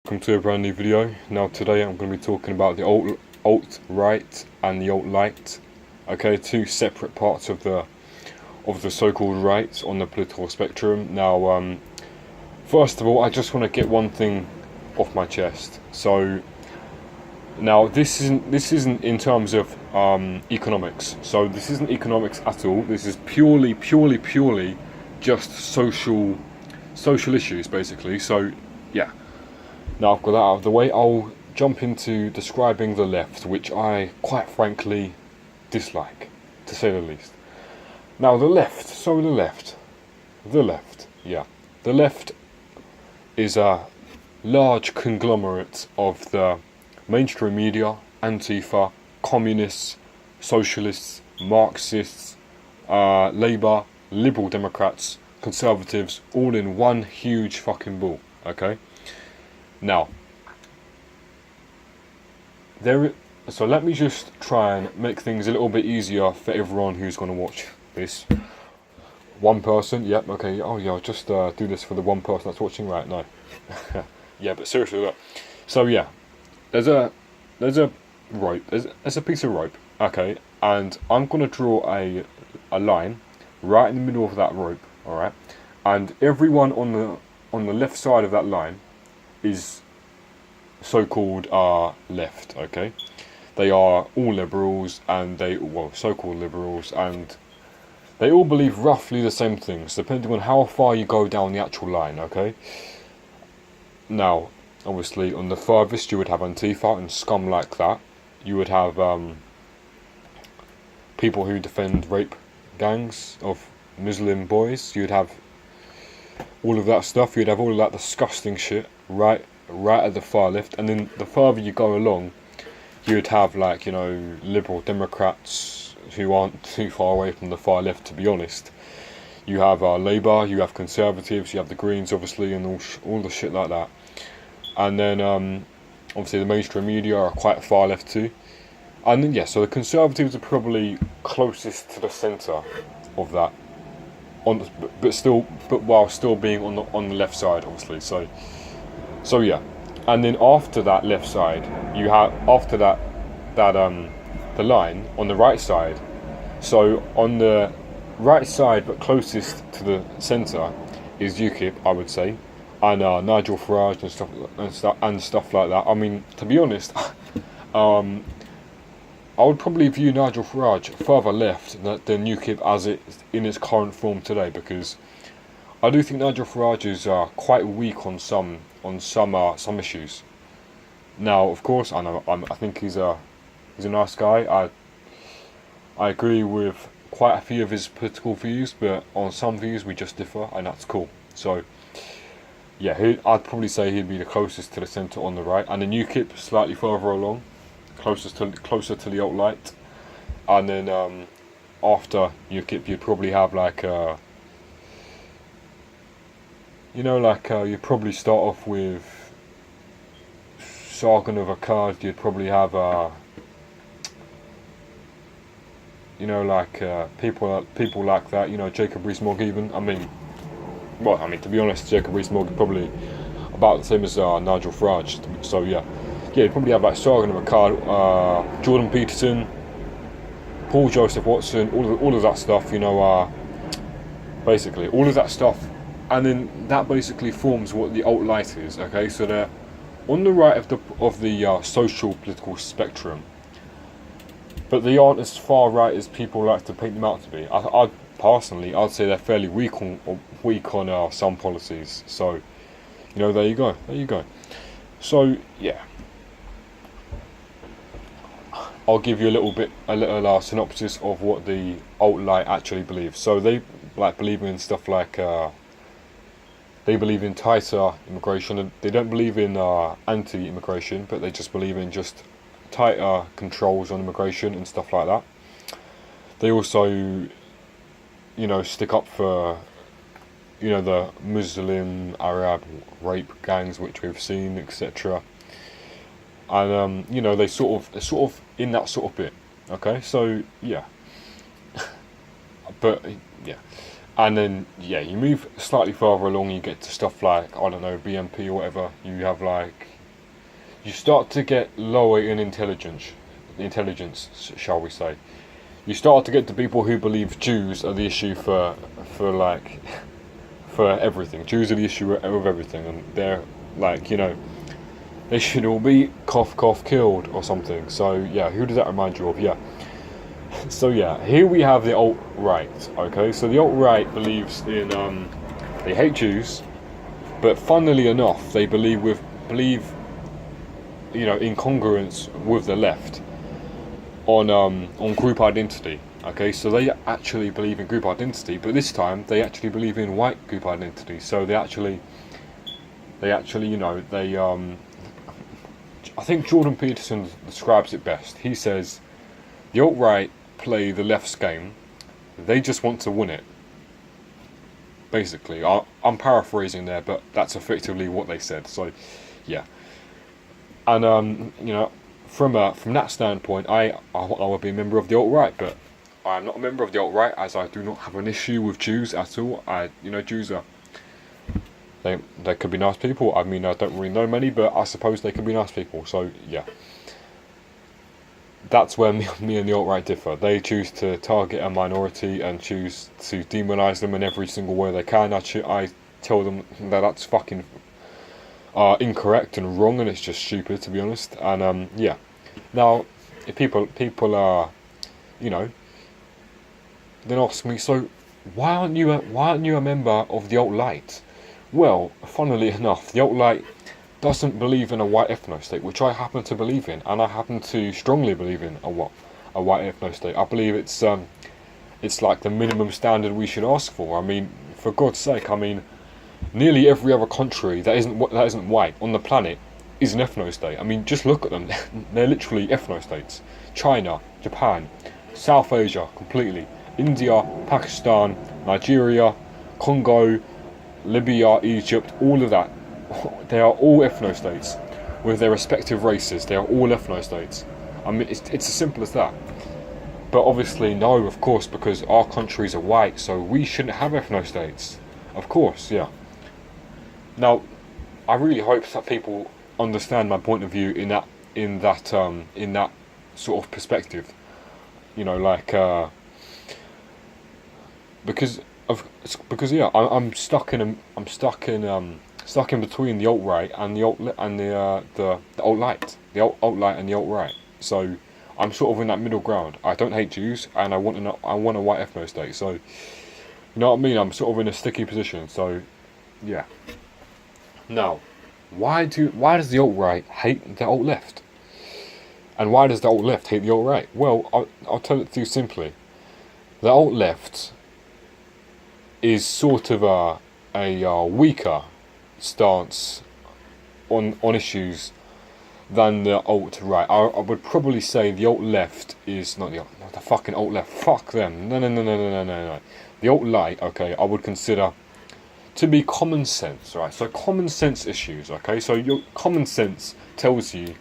welcome to a brand new video. Now today I'm going to be talking about the alt-right and the alt-light. Okay, two separate parts of the so-called right on the political spectrum. Now, first of all, I just want to get one thing off my chest. So now this isn't in terms of economics. So this isn't economics at all. This is purely just social issues, basically. So yeah. Now I've got that out of the way, I'll jump into describing the left, which I quite frankly dislike, to say the least. Now the left is a large conglomerate of the mainstream media, Antifa, communists, socialists, Marxists, Labour, Liberal Democrats, Conservatives, all in one huge fucking ball, okay? Now, so let me just try and make things a little bit easier for everyone who's going to watch this. One person, yep, okay, oh yeah, I'll just do this for the one person that's watching right now. Yeah, but seriously, look. So yeah, there's a rope, there's a piece of rope, okay, and I'm going to draw a line right in the middle of that rope, alright, and everyone on the left side of that line is so-called left, okay? They are all liberals, and so-called liberals, and they all believe roughly the same things, depending on how far you go down the actual line, okay? Now, obviously, on the furthest, you would have Antifa and scum like that. You would have people who defend rape gangs of Muslim boys. You'd have all of that stuff. You'd have all of that disgusting shit right at the far left, and then the further you go along, you'd have, like, you know, Liberal Democrats who aren't too far away from the far left, to be honest. You have Labour, you have Conservatives, you have the Greens, obviously, and all the shit like that. And then obviously the mainstream media are quite far left too. And then so the Conservatives are probably closest to the centre of that, but while still being on the left side, obviously. So yeah, and then after that left side, you have the line on the right side. So on the right side, but closest to the centre, is UKIP, I would say, and Nigel Farage and stuff like that. I mean, to be honest, I would probably view Nigel Farage further left than UKIP as it in its current form today, because I do think Nigel Farage is quite weak on some issues. Now, of course, I think he's a nice guy. I agree with quite a few of his political views, but on some views we just differ, and that's cool. So yeah, I'd probably say he'd be the closest to the centre on the right, and then UKIP slightly further along, closer to the alt-light, and then after UKIP you'd probably have like you'd probably start off with Sargon of Akkad. You'd probably have people like that, Jacob Rees-Mogg even. I mean, to be honest, Jacob Rees-Mogg is probably about the same as Nigel Farage. So yeah, you'd probably have like Sargon of Akkad, Jordan Peterson, Paul Joseph Watson, all of that stuff, basically all of that stuff. And then that basically forms what the alt-light is, okay? So they're on the right of the social political spectrum, but they aren't as far right as people like to paint them out to be. I'd say they're fairly weak on some policies. So, there you go. So yeah, I'll give you a little synopsis of what the alt-light actually believes. So they believe in stuff like they believe in tighter immigration. They don't believe in anti-immigration, but they just believe in just tighter controls on immigration and stuff like that. They also, stick up for, the Muslim, Arab rape gangs, which we've seen, etc. And they're sort of in that sort of bit. Okay, so yeah, but yeah. And then, yeah, you move slightly further along, you get to stuff like, I don't know, BNP or whatever. You have, like, you start to get lower in intelligence, shall we say. You start to get to people who believe Jews are the issue for like, for everything. Jews are the issue with everything, and they're like, they should all be cough cough killed or something. So yeah, who does that remind you of? Yeah. So yeah, here we have the alt-right, okay? So the alt-right believes in, they hate Jews, but funnily enough, they believe, in congruence with the left on group identity, okay? So they actually believe in group identity, but this time they actually believe in white group identity. So they actually, I think Jordan Peterson describes it best. He says, the alt-right play the left's game, they just want to win it. Basically, I'm paraphrasing there, but that's effectively what they said. So, yeah, and from that standpoint, I would be a member of the alt-right, but I'm not a member of the alt-right, as I do not have an issue with Jews at all. Jews are, they could be nice people. I mean, I don't really know many, but I suppose they could be nice people. So yeah. That's where me and the alt-right differ. They choose to target a minority and choose to demonise them in every single way they can. I tell them that that's fucking incorrect and wrong, and it's just stupid, to be honest. And yeah. Now, if people are, then ask me, so why aren't you a member of the alt-right? Well, funnily enough, the alt-right doesn't believe in a white ethno-state, which I happen to believe in, and I happen to strongly believe in a white ethno-state. I believe it's like the minimum standard we should ask for. I mean, for God's sake, I mean, nearly every other country that isn't white on the planet is an ethno-state. I mean, just look at them. They're literally ethno-states. China, Japan, South Asia, completely. India, Pakistan, Nigeria, Congo, Libya, Egypt, all of that. They are all ethno-states with their respective races. They are all ethno-states. I mean, it's as simple as that. But obviously, no, of course, because our countries are white, so we shouldn't have ethno-states. Of course, yeah. Now, I really hope that people understand my point of view in that sort of perspective. Because yeah, I'm stuck in between the alt-right and the alt-right and the alt-right. So I'm sort of in that middle ground. I don't hate Jews, and I want a white ethno-state. So you know what I mean? I'm sort of in a sticky position. So yeah. Now, why does the alt-right hate the alt-left? And why does the alt-left hate the alt-right? Well, I'll tell it to you simply. The alt-left is sort of a weaker stance on issues than the alt-right. I would probably say the alt-left is not the fucking alt-left. Fuck them. No. The alt-right, okay, I would consider to be common sense, right? So common sense issues, okay? So your common sense tells you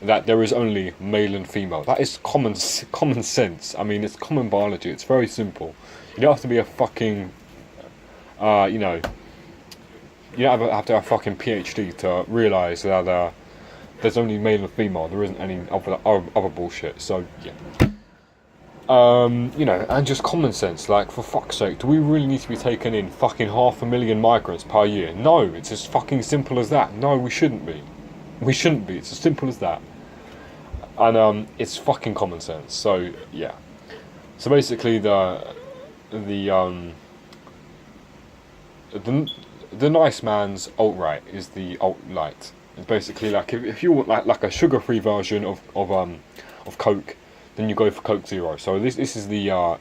that there is only male and female. That is common sense. I mean, it's common biology. It's very simple. You don't have to be a fucking, you don't have to have a fucking PhD to realise that there's only male and female. There isn't any other bullshit. So yeah. And just common sense, like, for fuck's sake, do we really need to be taking in fucking 500,000 migrants per year? No, it's as fucking simple as that. No, we shouldn't be. It's as simple as that. And it's fucking common sense. So yeah. So basically, the nice man's alt-right is the alt-light. It's basically like if you want like a sugar-free version of Coke, then you go for Coke Zero. So this is the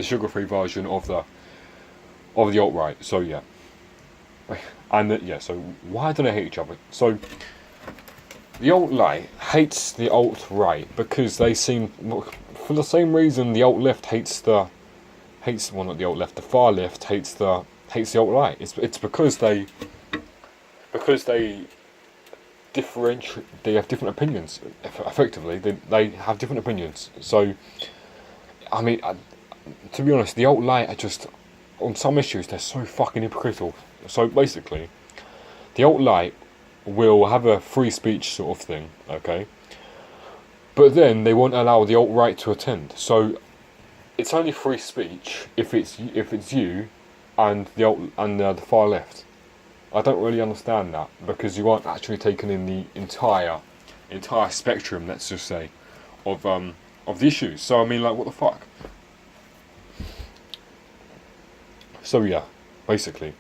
sugar-free version of the alt-right. So yeah, and so why do they hate each other? So the alt-right hates the alt-right because they seem, for the same reason the alt-left the far left hates the alt-right. It's because they have different opinions. Effectively, they have different opinions. So, I mean, to be honest, the alt-right are just, on some issues, they're so fucking hypocritical. So basically, the alt-right will have a free speech sort of thing, okay? But then they won't allow the alt-right to attend. So it's only free speech if it's you and the far left. I don't really understand that, because you aren't actually taking in the entire spectrum, let's just say, of the issues. So I mean, like, what the fuck? So yeah, basically,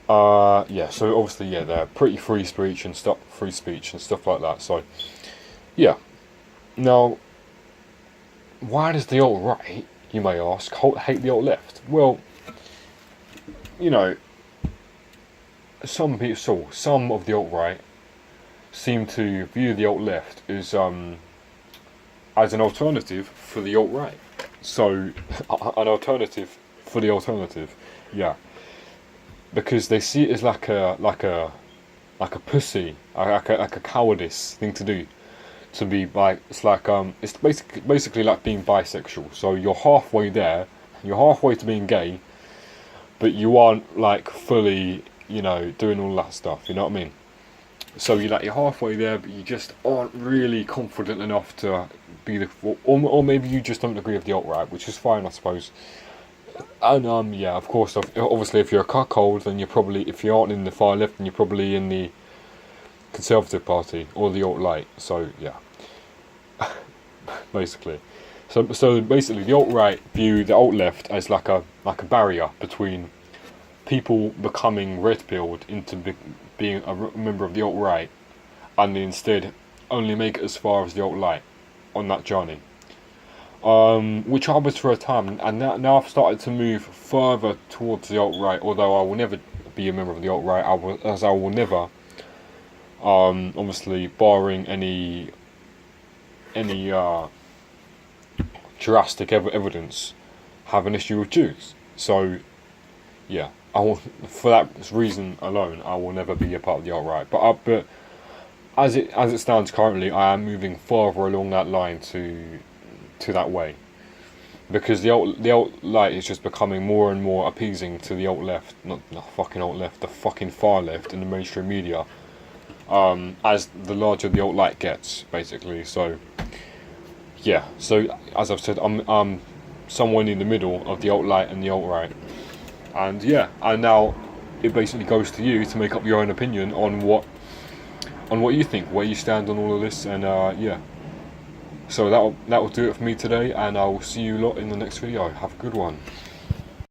yeah. So obviously, yeah, they're pretty free speech and stuff like that. So yeah. Now, why does the alt right, you may ask, hate the alt left? Well, you know, some of the alt right seem to view the alt left as an alternative for the alt right. So an alternative for the alternative, yeah, because they see it as like a pussy, like a cowardice thing to do. To be like, it's basically like being bisexual. So you're halfway there, you're halfway to being gay, but you aren't like fully, doing all that stuff. You know what I mean? So you're halfway there, but you just aren't really confident enough to be or maybe you just don't agree with the alt-right, which is fine, I suppose. And yeah, of course, obviously, if you're a cuckold, then if you aren't in the far left, then you're probably in the Conservative Party or the alt-right. So yeah, basically. So basically, the alt-right view the alt-left as like a barrier between people becoming red-pilled into being a member of the alt-right, and they instead only make it as far as the alt-right on that journey. Which I was for a time, and now I've started to move further towards the alt-right, although I will never be a member of the alt-right, as I will never, obviously barring any drastic evidence, have an issue with Jews. So yeah, for that reason alone, I will never be a part of the alt-right. But as it stands currently, I am moving farther along that line to that way, because the alt-right is just becoming more and more appeasing to the alt-left, not the fucking alt-left, the fucking far left in the mainstream media, as the larger the alt-right gets, basically. So yeah, so as I've said, I'm somewhere in the middle of the alt-right and the alt-right, and yeah, and now it basically goes to you to make up your own opinion on what you think, where you stand on all of this, and yeah. So that'll do it for me today, and I will see you lot in the next video. Have a good one.